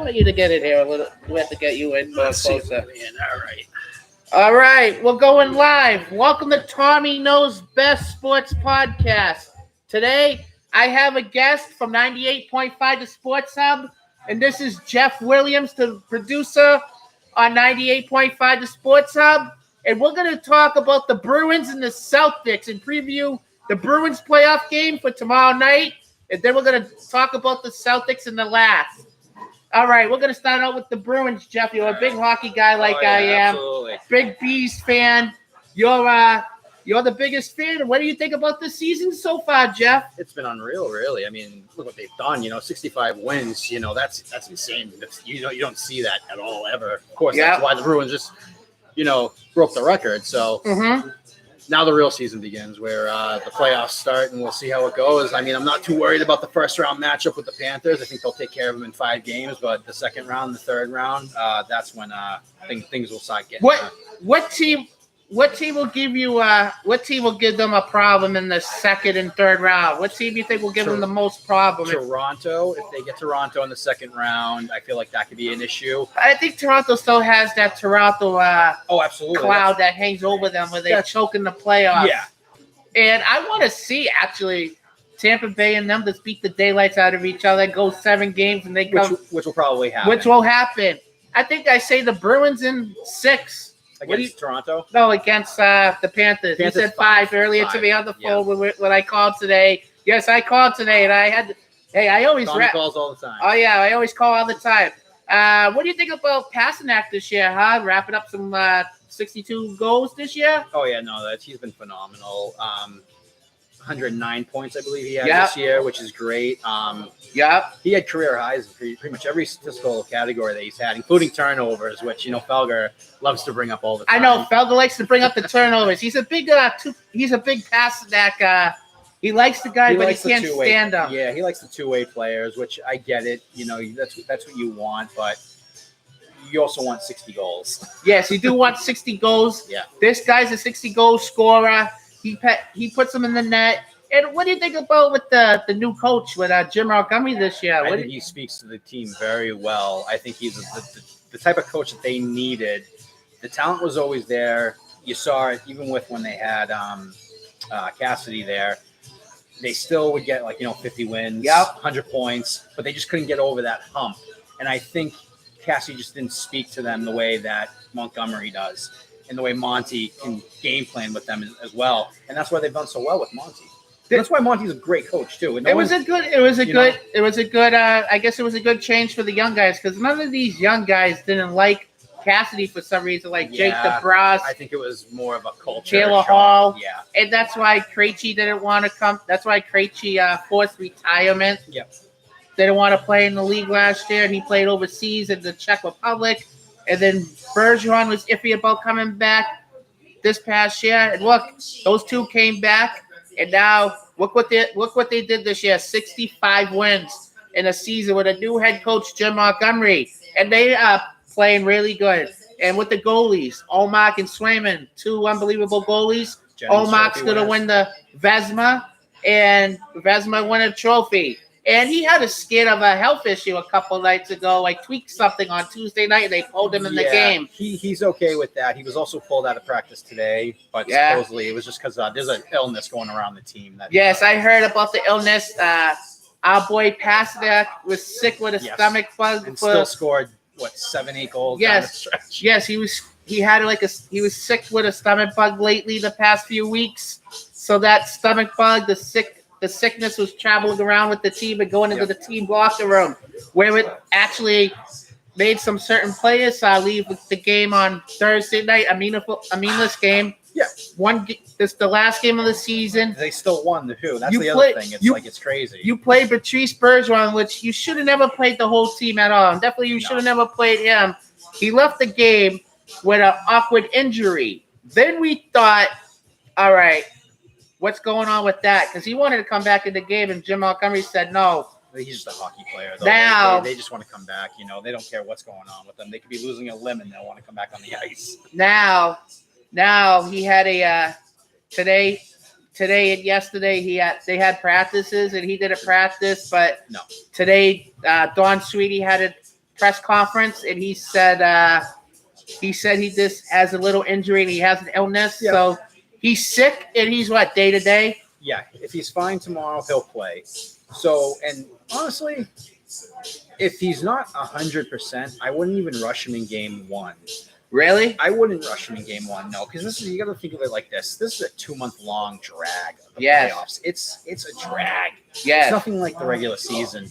want you to get in here a little. We have to get you in closer. All right. All right, we're going live. Welcome to Tommy Knows Best Sports Podcast. Today, I have a guest from 98.5 The Sports Hub, and this is Jeff Williams, the producer on 98.5 The Sports Hub. And we're going to talk about the Bruins and the Celtics and preview the Bruins playoff game for tomorrow night. And then we're going to talk about the Celtics in the last. All right, we're going to start out with the Bruins, Jeff. You're a big hockey guy like I am. Absolutely. Big Bees fan. You're the biggest fan. What do you think about this season so far, Jeff? It's been unreal, really. I mean, look what they've done. 65 wins. That's insane. You don't see that at all ever. Of course, That's why the Bruins just broke the record. So now the real season begins, where the playoffs start, and we'll see how it goes. I mean, I'm not too worried about the first round matchup with the Panthers. I think they'll take care of them in 5 games. But the second round, the third round, that's when things will start getting. What team will give you? What team will give them a problem in the second and third round? What team do you think will give them the most problem? Toronto. If they get Toronto in the second round, I feel like that could be an issue. I think Toronto still has that Toronto absolutely cloud that hangs over them where they choke in the playoffs. Yeah. And I want to see actually Tampa Bay and them just beat the daylights out of each other, go 7 games, and they come. Which will probably happen. Which will happen. I think I say the Bruins in 6. Against Toronto? No, against the Panthers. You said 5 earlier to me on the phone when I called today. Yes, I called today, and I had. Hey, I always calls all the time. Oh yeah, I always call all the time. What do you think about Pasternak this year? Huh? Wrapping up some 62 goals this year. Oh yeah, no, he's been phenomenal. 109 points, I believe he had this year, which is great. He had career highs in pretty much every statistical category that he's had, including turnovers, which Felger loves to bring up all the time. I know Felger likes to bring up the turnovers. He's a big Pasternak. He likes the guy, but he can't stand him. Yeah, he likes the two-way players, which I get it. That's what you want, but you also want 60 goals. Yes, you do want 60 goals. Yeah, this guy's a 60-goal scorer. He puts them in the net. And what do you think about with the new coach with Jim Montgomery this year? I think he speaks to the team very well. I think he's the type of coach that they needed. The talent was always there. You saw it even with when they had Cassidy there. They still would get 50 wins, 100 points, but they just couldn't get over that hump. And I think Cassidy just didn't speak to them the way that Montgomery does, and the way Monty can game plan with them as well. And that's why they've done so well with Monty. That's why Monty's a great coach too. It was a good. I guess it was a good change for the young guys, because none of these young guys didn't like Cassidy for some reason, like Jake DeBrusk. I think it was more of a culture. Taylor Hall. Yeah. And that's why Krejci didn't want to come. That's why Krejci forced retirement. Yep. They didn't want to play in the league last year. He played overseas in the Czech Republic. And then Bergeron was iffy about coming back this past year. And look, those two came back. And now look what they did this year. 65 wins in a season with a new head coach, Jim Montgomery. And they are playing really good. And with the goalies, Olmark and Swayman, 2 unbelievable goalies. Olmark's going to win the Vezina, and Vezina won a trophy. And he had a skid of a health issue a couple nights ago, tweaked something on Tuesday night, and they pulled him in the game. He's okay with that. He was also pulled out of practice today, but supposedly it was just because there's an illness going around the team. Yes, I heard about the illness. Our boy Pasternak was sick with a stomach bug. And still scored, 7-8 goals down the stretch? Yes, he was sick with a stomach bug lately the past few weeks. So that stomach bug, the sickness was traveling around with the team and going into the team locker room, where it actually made some certain players leave the game on Thursday night. A meaningless game. Yeah. This the last game of the season. They still won the who. That's the other thing. It's crazy. You played Patrice Bergeron, which you should have never played the whole team at all. And definitely you should have never played him. He left the game with an awkward injury. Then we thought, all right, what's going on with that? Because he wanted to come back in the game, and Jim Montgomery said no. He's just a hockey player, though. Now, they just want to come back. They don't care what's going on with them. They could be losing a limb, and they'll want to come back on the ice. Now he had a today and yesterday they had practices, and he did a practice, but no. Today Don Sweetie had press conference, and he said he just has a little injury and he has an illness. Yeah. So he's sick, and he's what, day to day? Yeah, if he's fine tomorrow, he'll play. So, and honestly, if he's not 100%, I wouldn't even rush him in game one. Really? I wouldn't rush him in game one, no, because this is, you got to think of it like this. This is a 2-month-long drag of the playoffs. It's a drag. Yeah. It's nothing like the regular season.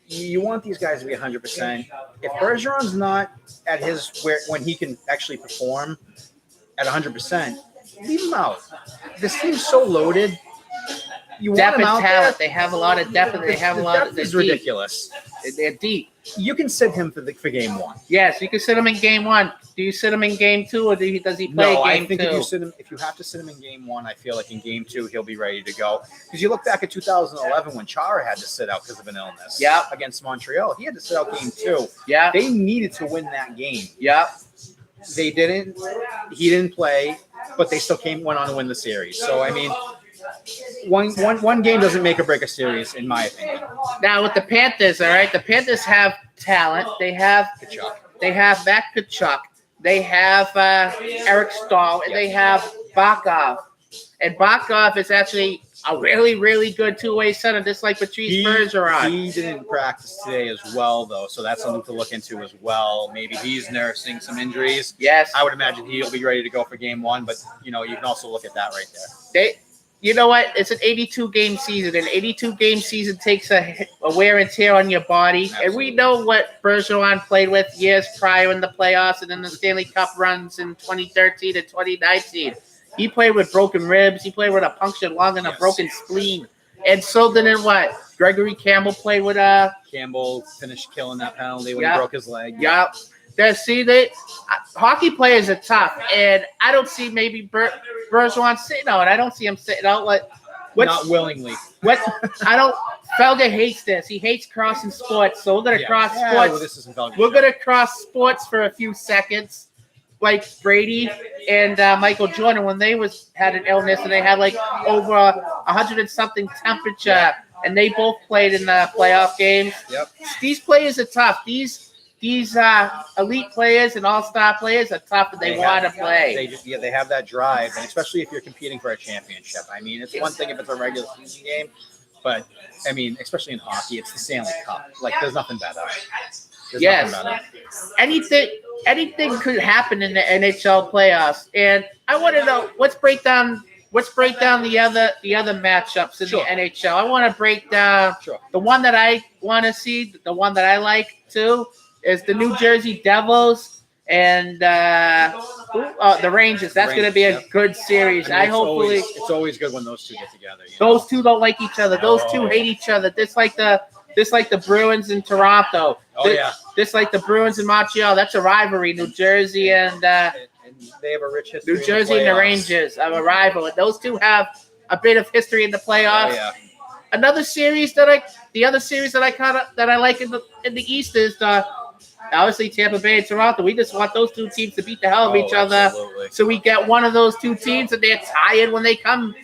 You want these guys to be 100%. If Bergeron's not at when he can actually perform at 100%, leave him out. This team's so loaded. You Depth want and him out talent. there. They have a lot of depth, and they have a lot of. Depth is ridiculous. They're deep. You can sit him for game one. Yes, you can sit him in game one. Do you sit him in game two, or does he play No, game I think two? if you have to sit him in game one, I feel like in game two he'll be ready to go. Because you look back at 2011 when Chara had to sit out because of an illness. Yeah. Against Montreal, he had to sit out game two. Yeah. They needed to win that game. Yeah. They didn't. He didn't play, but they still went on to win the series. So I mean, one game doesn't make or break a series, in my opinion. Now with the Panthers, all right, the Panthers have talent. They have Kachuk. They have Matt Kachuk. They have Eric Stahl, and they have Bakov. And Bakov is actually a really, really good two-way center, just like Patrice Bergeron. He didn't practice today as well, though, so that's something to look into as well. Maybe he's nursing some injuries. Yes. I would imagine he'll be ready to go for game one, but, you can also look at that right there. You know what? It's an 82-game season. An 82-game season takes a wear and tear on your body. Absolutely. And we know what Bergeron played with years prior in the playoffs and in the Stanley Cup runs in 2013 and 2019. He played with broken ribs. He played with a punctured lung and a broken spleen. And so then what? Gregory Campbell played with Campbell finished killing that penalty when he broke his leg. Yep. Hockey players are tough, and I don't see maybe Bergeron sitting out. I don't see him sitting out. Not willingly. Felger hates this. He hates crossing sports, so we're gonna cross sports. Well, this isn't Felger's We're show. gonna cross sports for a few seconds, like Brady and Michael Jordan when they had an illness and they had like over 100 and something temperature, and they both played in the playoff games. Yep. These players are tough. These elite players and all-star players are tough, and they want to play. They have that drive, and especially if you're competing for a championship. I mean, it's one thing if it's a regular season game, but I mean, especially in hockey, it's the Stanley Cup. Like, there's nothing better. Anything could happen in the NHL playoffs, and I want to know. Let's break down the other matchups in the NHL. I want to break down the one that I want to see, the one that I like too. Is the New Jersey Devils and the Rangers. That's going to be a good series. It's always good when those two get together. Those two don't like each other. Those two hate each other. Just like the Bruins in Toronto. Just like the Bruins in Montreal. That's a rivalry. New Jersey and they have a rich history. New Jersey and the Rangers have a rival. And those two have a bit of history in the playoffs. Another series that I like in the East is obviously Tampa Bay and Toronto. We just want those two teams to beat the hell of each other. Absolutely. So we get one of those two teams, and they're tired when they come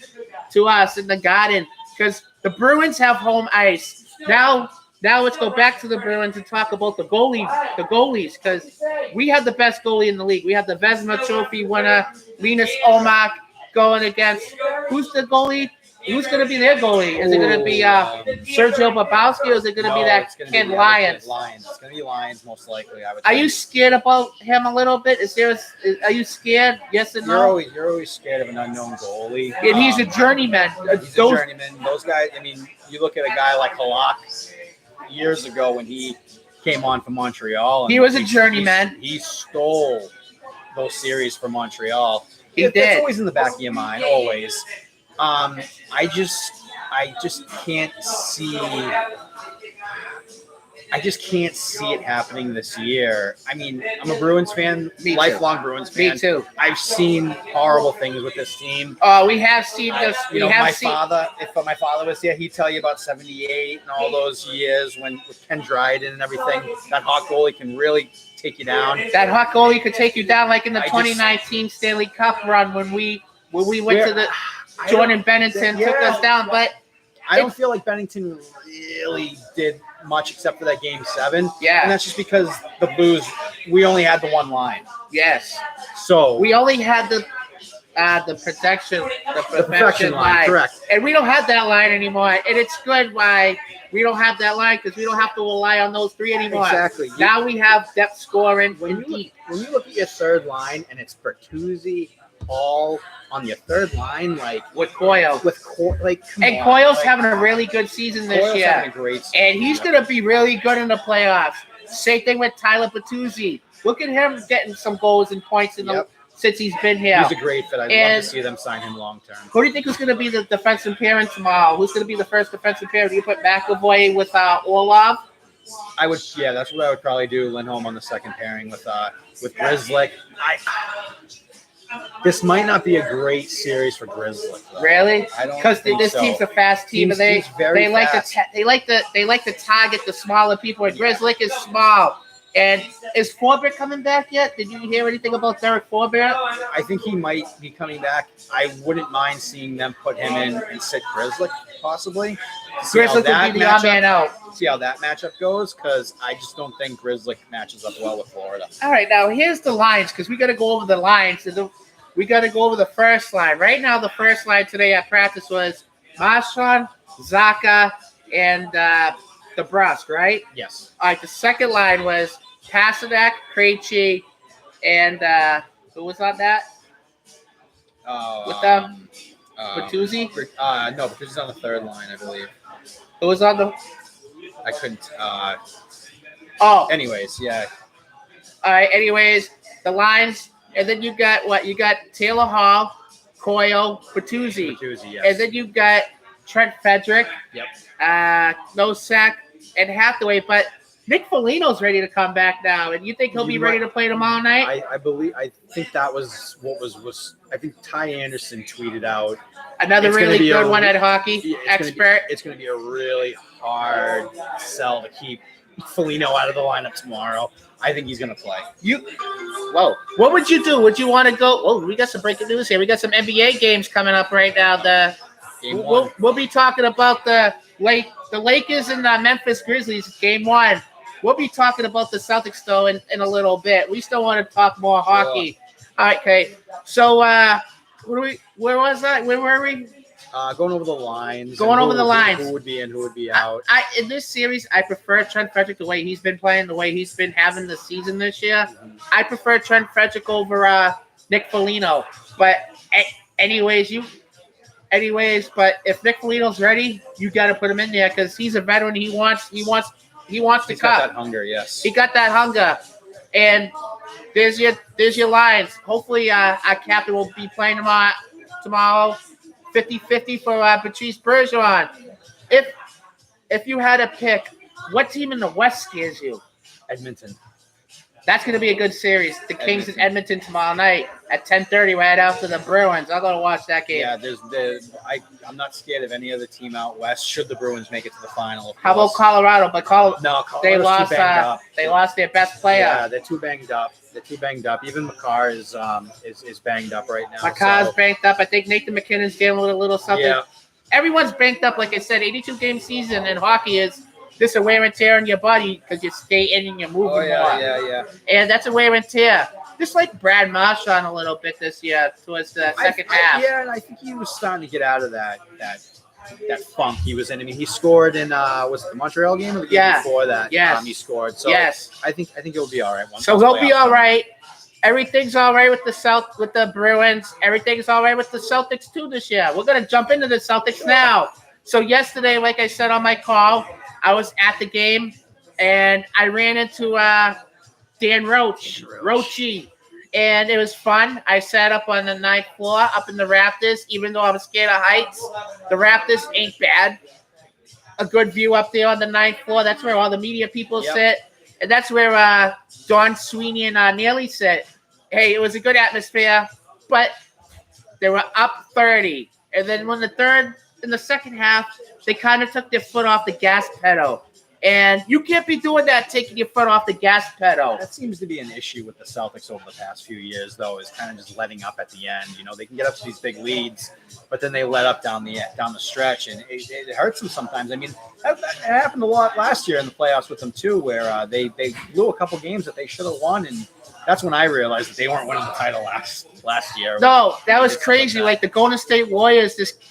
to us in the Garden because the Bruins have home ice. Now let's go back to the Bruins and talk about the goalies, because we have the best goalie in the league. We have the Vezina Trophy winner, Linus Ullmark, going against who's the goalie? Who's going to be their goalie? Is it going to be Sergio Bobrovsky, or is it going to be that kid Lyons? It's going to be Lyons, most likely. I would. Are you scared about him a little bit? Are you scared? Yes or no? You're always scared of an unknown goalie. And he's a journeyman. He's a journeyman. Those guys. I mean, you look at a guy like Halak years ago when he came on for Montreal. He was a journeyman. He stole those series for Montreal. He did. It's always in the back of your mind, always. I just can't see. I just can't see it happening this year. I mean, I'm a Bruins fan, lifelong Bruins fan. Me too. I've seen horrible things with this team. We have seen this. Father, if my father was here, he'd tell you about '78 and all those years when with Ken Dryden and everything. That hot goalie can really take you down. That hot goalie could take you down, like in the 2019 Stanley Cup run when we went to the. Jordan Bennington took us down, but I don't feel like Bennington really did much except for that game 7. Yeah. And that's just because the Blues, we only had the one line. Yes. So We only had the perfection line. Correct. And we don't have that line anymore. And it's good why we don't have that line because we don't have to rely on those 3 anymore. Exactly. Now we have depth scoring When and deep. you look at your third line and it's Bertuzzi, Hall on your third line, like With Coyle. come And on, Coyle's like, having a really good season this Coyle's year. having a great season. And he's going to be really good in the playoffs. Same thing with Tyler Bertuzzi. Look at him getting some goals and points since he's been here. He's a great fit. I'd love to see them sign him long term. Who do you think is going to be the defensive pairing tomorrow? Who's going to be the first defensive pairing? Do you put McAvoy with Orlov? That's what I would probably do. Lindholm on the second pairing with Grzelcyk. This might not be a great series for Grzelcyk. Really? I don't because think this so. team's a fast team, and they like to target the smaller people. And Grzelcyk is small. And is Forbert coming back yet? Did you hear anything about Derek Forbert? I think he might be coming back. I wouldn't mind seeing them put him in and sit Grzelcyk possibly. Grzelcyk would be the odd man out. See how that matchup goes, because I just don't think Grzelcyk matches up well with Florida. All right, now here's the lines, because we got to go over the lines. We got to go over the first line. Right now, the first line today at practice was Marchand, Zacha, and DeBrusque, right? Yes. All right, the second line was Pasternak, Krejci, and who was on that? With Bertuzzi? No, Bertuzzi's on the third line, I believe. Who was on the? I couldn't. Anyways, yeah. All right. Anyways, the lines, and then you got what? You got Taylor Hall, Coyle, Bertuzzi, yes. And then you got Trent Frederick. Yep. Nosek and Hathaway, but Nick Foligno's ready to come back now, and you think he'll be ready to play tomorrow night? I think that was what was. I think Ty Anderson tweeted out another really good one at hockey expert. It's going to be a really hard sell to keep Foligno out of the lineup tomorrow. I think he's going to play. Whoa! What would you do? Would you want to go? Oh, we got some breaking news here. We got some NBA games coming up right now. We'll be talking about the Lakers and the Memphis Grizzlies game 1. We'll be talking about the Celtics, though, in a little bit. We still want to talk more hockey. All right, okay. So, where was that? Where were we? Going over the lines. Who would be in, who would be out. In this series, I prefer Trent Frederick the way he's been playing, the way he's been having the season this year. Mm-hmm. I prefer Trent Frederick over Nick Foligno. But anyways, but if Nick Foligno's ready, you got to put him in there because he's a veteran. He wants the cup. He's got that hunger, yes. He got that hunger. And there's your lines. Hopefully our captain will be playing tomorrow 50-50 for Patrice Bergeron. If you had to pick, what team in the West scares you? Edmonton. That's going to be a good series. The Kings in Edmonton tomorrow night at 10:30 right after the Bruins. I'm going to watch that game. Yeah, I'm not scared of any other team out west should the Bruins make it to the final. How about Colorado? But they lost. Too banged up. They lost their best player. Yeah, they're too banged up. Even Makar is banged up right now. Makar's banged up. I think Nathan McKinnon's dealing with a little something. Yeah. Everyone's banged up. Like I said, 82-game season in hockey is just a wear and tear on your body because you stay in and you're moving more. Yeah. And that's a wear and tear. Just like Brad Marchand a little bit this year towards the second half. And I think he was starting to get out of that funk he was in. I mean, he scored in was it the Montreal game or the game before that? Yes. He scored. So I think he'll be all right. So he'll be all right. Everything's all right with the Bruins. Everything's all right with the Celtics too this year. We're gonna jump into the Celtics now. So yesterday, like I said on my call, I was at the game and I ran into Dan Roachy, and it was fun. I sat up on the 9th floor, up in the rafters, even though I'm scared of heights. The rafters ain't bad. A good view up there on the 9th floor. That's where all the media people sit. And that's where Don Sweeney and Neely sit. Hey, it was a good atmosphere, but they were up 30. And then in the second half, they kind of took their foot off the gas pedal. And you can't be doing that, taking your foot off the gas pedal. That seems to be an issue with the Celtics over the past few years, though, is kind of just letting up at the end. They can get up to these big leads, but then they let up down the stretch, and it hurts them sometimes. I mean, that happened a lot last year in the playoffs with them too, where they blew a couple games that they should have won, and that's when I realized that they weren't winning the title last year. No, that was crazy. Like the Golden State Warriors just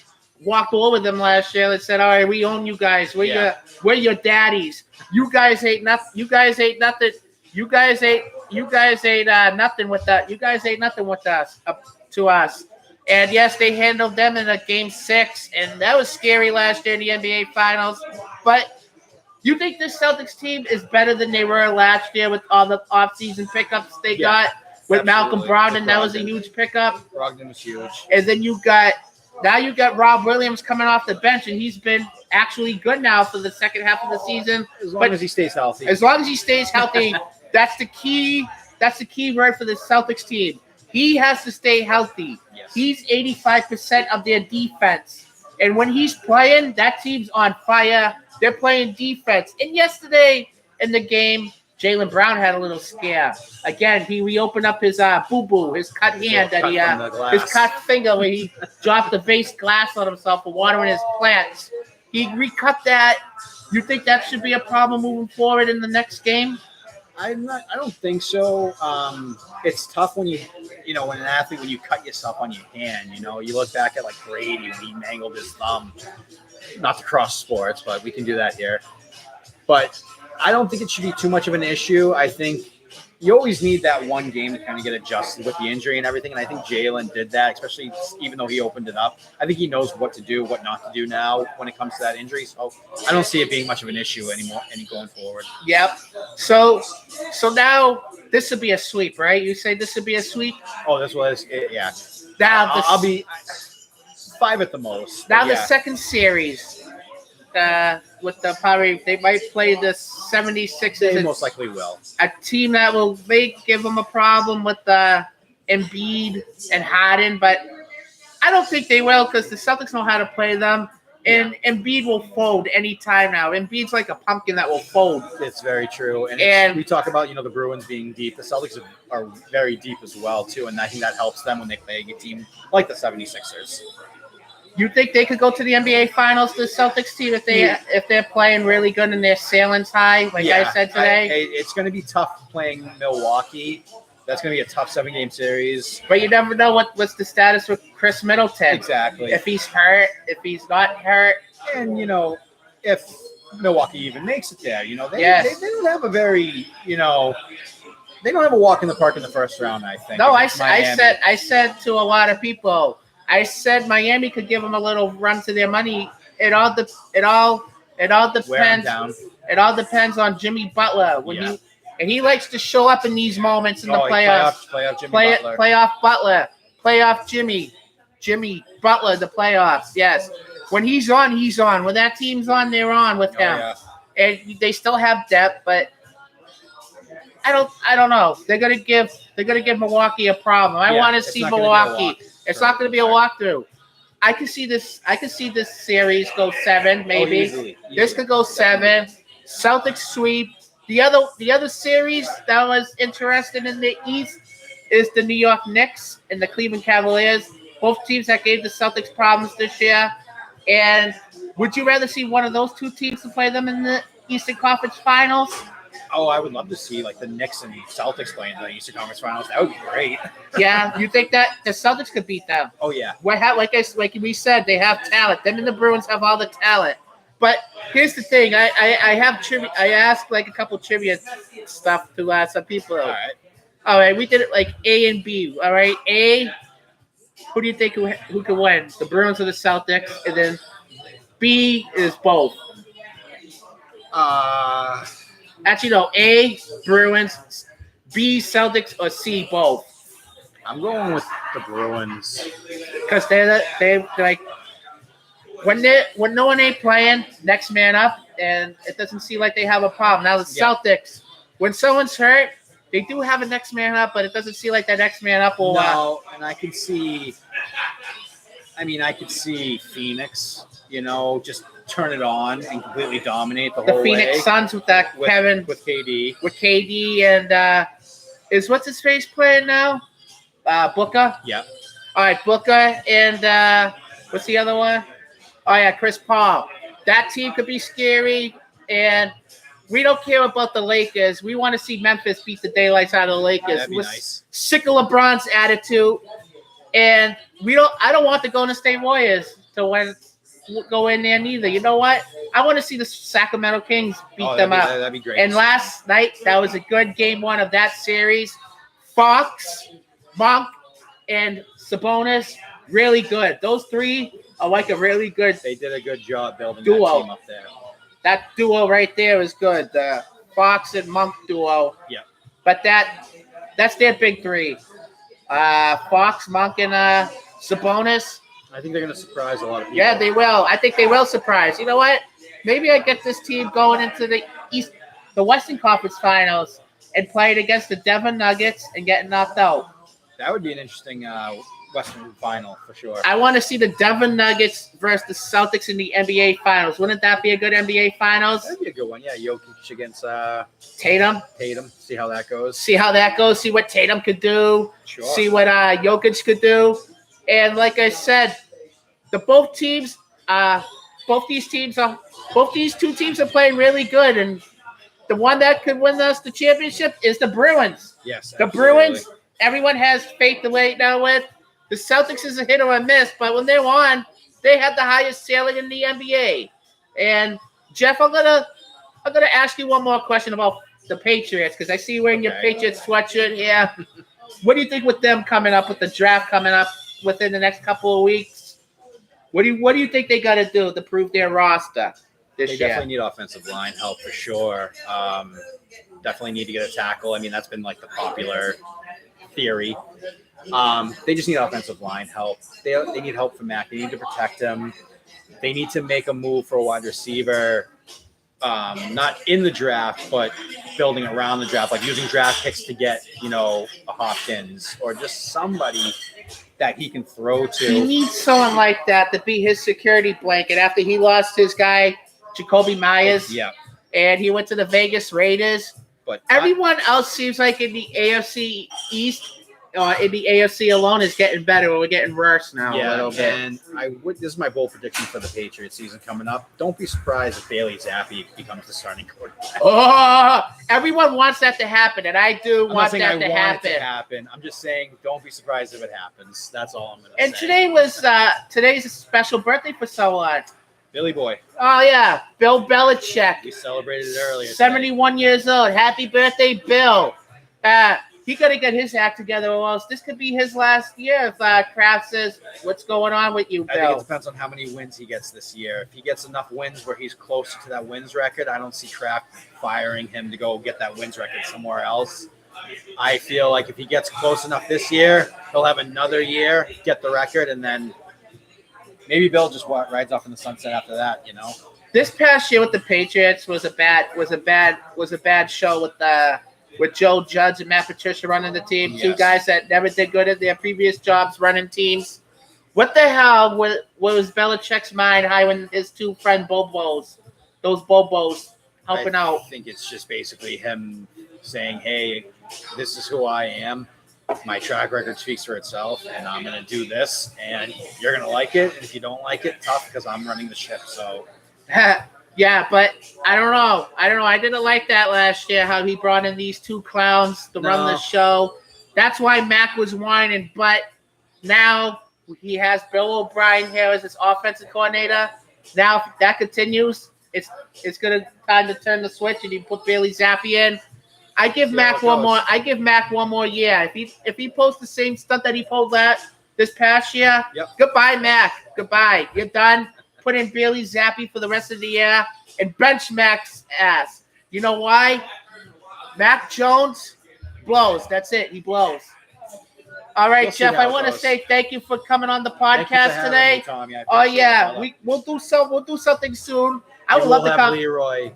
walked over them last year and said, "All right, we own you guys. We're your daddies. You guys ain't nothing. You guys ain't nothing. You guys ain't nothing with that. You guys ain't nothing with us to us." And yes, they handled them in a game 6, and that was scary last year in the NBA Finals. But you think this Celtics team is better than they were last year with all the offseason pickups they got with Malcolm Brogdon? That was a huge pickup. Brogdon was huge. And then you got Rob Williams coming off the bench, and he's been actually good now for the second half of the season. As long as he stays healthy. As long as he stays healthy, that's the key. That's the key word for the Celtics team. He has to stay healthy. Yes. He's 85% of their defense. And when he's playing, that team's on fire. They're playing defense. And yesterday in the game, Jaylen Brown had a little scare. Again, he reopened up his boo-boo, his cut hand his cut finger where he dropped the base glass on himself for watering his plants. He recut that. You think that should be a problem moving forward in the next game? I don't think so. It's tough when when an athlete, when you cut yourself on your hand, you look back at like Brady when he mangled his thumb. Not to cross sports, but we can do that here. But I don't think it should be too much of an issue. I think you always need that one game to kind of get adjusted with the injury and everything. And I think Jaylen did that, especially even though he opened it up. I think he knows what to do, what not to do now when it comes to that injury. So I don't see it being much of an issue anymore going forward. Yep. So now this would be a sweep, right? You say this would be a sweep? Oh, this was it, yeah. Now I'll be 5 at the most. Now the second series. With the probably they might play the 76ers. They most likely will. A team that will give them a problem with Embiid and Harden, but I don't think they will because the Celtics know how to play them, and Embiid will fold anytime now. Embiid's like a pumpkin that will fold. It's very true. And we talk about the Bruins being deep. The Celtics are very deep as well too, and I think that helps them when they play a team like the 76ers. You think they could go to the NBA Finals, the Celtics team, if they're playing really good and their ceiling's high, like I said today? It's going to be tough playing Milwaukee. That's going to be a tough 7-game series. But you never know what's the status with Chris Middleton. Exactly. If he's hurt, if he's not hurt. And, if Milwaukee even makes it there, they don't have a very, they don't have a walk in the park in the first round, I think. No, I said to a lot of people, I said Miami could give them a little run to their money. It all depends. It all depends on Jimmy Butler he likes to show up in these moments in the playoffs. Playoff Butler, playoff Jimmy Butler, the playoffs. Yes, when he's on, he's on. When that team's on, they're on with him. Yeah. And they still have depth, but I don't know. They're gonna give Milwaukee a problem. I want to see Milwaukee. It's not going to be a walkthrough. I can see this series go 7, maybe. Easily. This could go 7. Celtics sweep. The other series that was interesting in the East is the New York Knicks and the Cleveland Cavaliers. Both teams that gave the Celtics problems this year. And would you rather see one of those two teams to play them in the Eastern Conference Finals? Oh, I would love to see the Knicks and Celtics playing the Eastern Conference Finals. That would be great. Yeah, you think that the Celtics could beat them? Oh yeah. Like we said, they have talent. Them and the Bruins have all the talent. But here's the thing: I have trivia. I asked a couple trivia stuff to some people. All right. We did it like A and B. All right, A. Who do you think who could win? The Bruins or the Celtics? And then B is both. Actually, no. A, Bruins. B, Celtics. Or C, both. I'm going with the Bruins because they're like when no one ain't playing, next man up, and it doesn't seem like they have a problem. Now the Celtics, when someone's hurt, they do have a next man up, but it doesn't seem like that next man up will. No, and I could see Phoenix. Just turn it on and completely dominate the The whole Phoenix way. Suns with that with Kevin, with KD. with KD, and is what's his face playing now? Booker. Yeah. All right, Booker and what's the other one? Oh yeah, Chris Paul. That team could be scary, and we don't care about the Lakers. We want to see Memphis beat the daylights out of the Lakers. That'd be We're nice. sick of LeBron's attitude, and I don't want the Golden State Warriors to go in there neither. You know what? I want to see the Sacramento Kings beat them up. That'd be great. And last night, that was a good game one of that series. Fox, Monk, and Sabonis, really good. Those three are like a really good. They did a good job building Duo. that team up there. That duo right there is good. The Fox and Monk duo. Yeah. But that's their big three. Fox, Monk, and Sabonis. I think they're going to surprise a lot of people. Yeah, they will. I think they will surprise. You know what? Maybe I get this team going into the Western Conference Finals and playing against the Denver Nuggets and getting knocked out. That would be an interesting Western final for sure. I want to see the Denver Nuggets versus the Celtics in the NBA Finals. Wouldn't that be a good NBA Finals? That'd be a good one. Yeah, Jokic against Tatum. See how that goes. See how that goes. See what Tatum could do. Sure. See what Jokic could do. And like I said, both these two teams are playing really good. And the one that could win us the championship is the Bruins. Yes. The Bruins, everyone has faith to wait now with. The Celtics is a hit or a miss, but when they're on, they have the highest ceiling in the NBA. And Jeff, I'm gonna ask you one more question about the Patriots because I see you wearing your Patriots sweatshirt here. What do you think with them coming up with the draft coming up within the next couple of weeks? What do you think they got to do to prove their roster this year? They definitely need offensive line help for sure. Definitely need to get a tackle. I mean, that's been like the popular theory. They just need offensive line help. They need help from Mac. They need to protect him. They need to make a move for a wide receiver, not in the draft, but building around the draft, like using draft picks to get, a Hopkins or just somebody that he can throw to. He needs someone like that to be his security blanket after he lost his guy, Jacoby Myers. Yeah. And he went to the Vegas Raiders. But everyone else seems like in the AFC East, in the AFC alone, is getting better. We're getting worse now a little bit. And this is my bold prediction for the Patriots season coming up. Don't be surprised if Bailey Zappi becomes the starting quarterback. Oh, everyone wants that to happen, and I do want that to happen. I'm just saying, don't be surprised if it happens. That's all I'm going to say. And today's a special birthday for someone. Billy Boy. Oh, yeah. Bill Belichick. We celebrated it earlier. 71 years old. Happy birthday, Bill. He got to get his act together, or else this could be his last year if Kraft says, what's going on with you, Bill? I think it depends on how many wins he gets this year. If he gets enough wins where he's closer to that wins record, I don't see Kraft firing him to go get that wins record somewhere else. I feel like if he gets close enough this year, he'll have another year, get the record, and then maybe Bill just rides off in the sunset after that, This past year with the Patriots was a bad show with Joe Judge and Matt Patricia running the team. Yes. Two guys that never did good at their previous jobs running teams. What the hell was Belichick's mind hiring his two friend Bobos, those Bobos, helping out? I think it's just basically him saying, hey, this is who I am. My track record speaks for itself, and I'm going to do this, and you're going to like it. And if you don't like it, tough, because I'm running the ship. So, yeah, but I don't know. I didn't like that last year, how he brought in these two clowns to run the show. That's why Mac was whining. But now he has Bill O'Brien here as his offensive coordinator. Now, if that continues, it's going to time to turn the switch, and you put Bailey Zappi in. I give Mac one more year. If he pulls the same stunt that he pulled this past year, Goodbye, Mac. Goodbye. You're done. Put in Bailey Zappi for the rest of the year and bench Mac's ass. You know why? Mac Jones blows. That's it. He blows. All right, Jeff. I want to say thank you for coming on the podcast today. We'll do something soon. I would love to come. Leroy.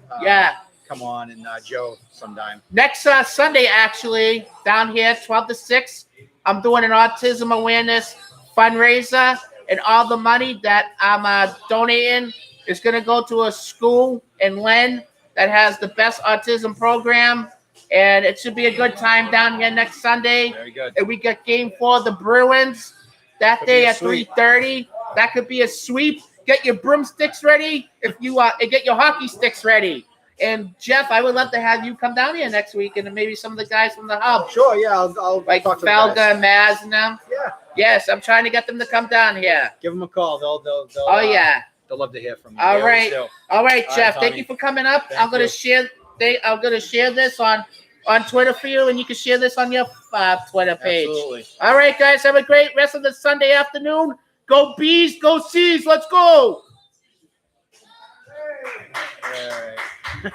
Come on, and Joe sometime. Next Sunday, actually, down here, 12 to 6, I'm doing an autism awareness fundraiser, and all the money that I'm donating is going to go to a school in Len that has the best autism program, and it should be a good time down here next Sunday. Very good. And we got Game 4 of the Bruins that Could day be a at sweep. 3:30. That could be a sweep. Get your broomsticks ready if you and get your hockey sticks ready. And Jeff, I would love to have you come down here next week, and maybe some of the guys from the hub, Sure, yeah, I'll like talk to the Felga guys. and Maz and them. Yeah, Yes, I'm trying to get them to come down here. give them a call. They'll Oh yeah. they'll love to hear from you. All They always right. do. All right, All Jeff. right, Thank Tommy. you for coming up. Thank I'm gonna you. share. I'm gonna share this on Twitter for you, and you can share this on your Twitter page. Absolutely. All right, guys. Have a great rest of the Sunday afternoon. Go Bees. Go Seas. Let's go. All right.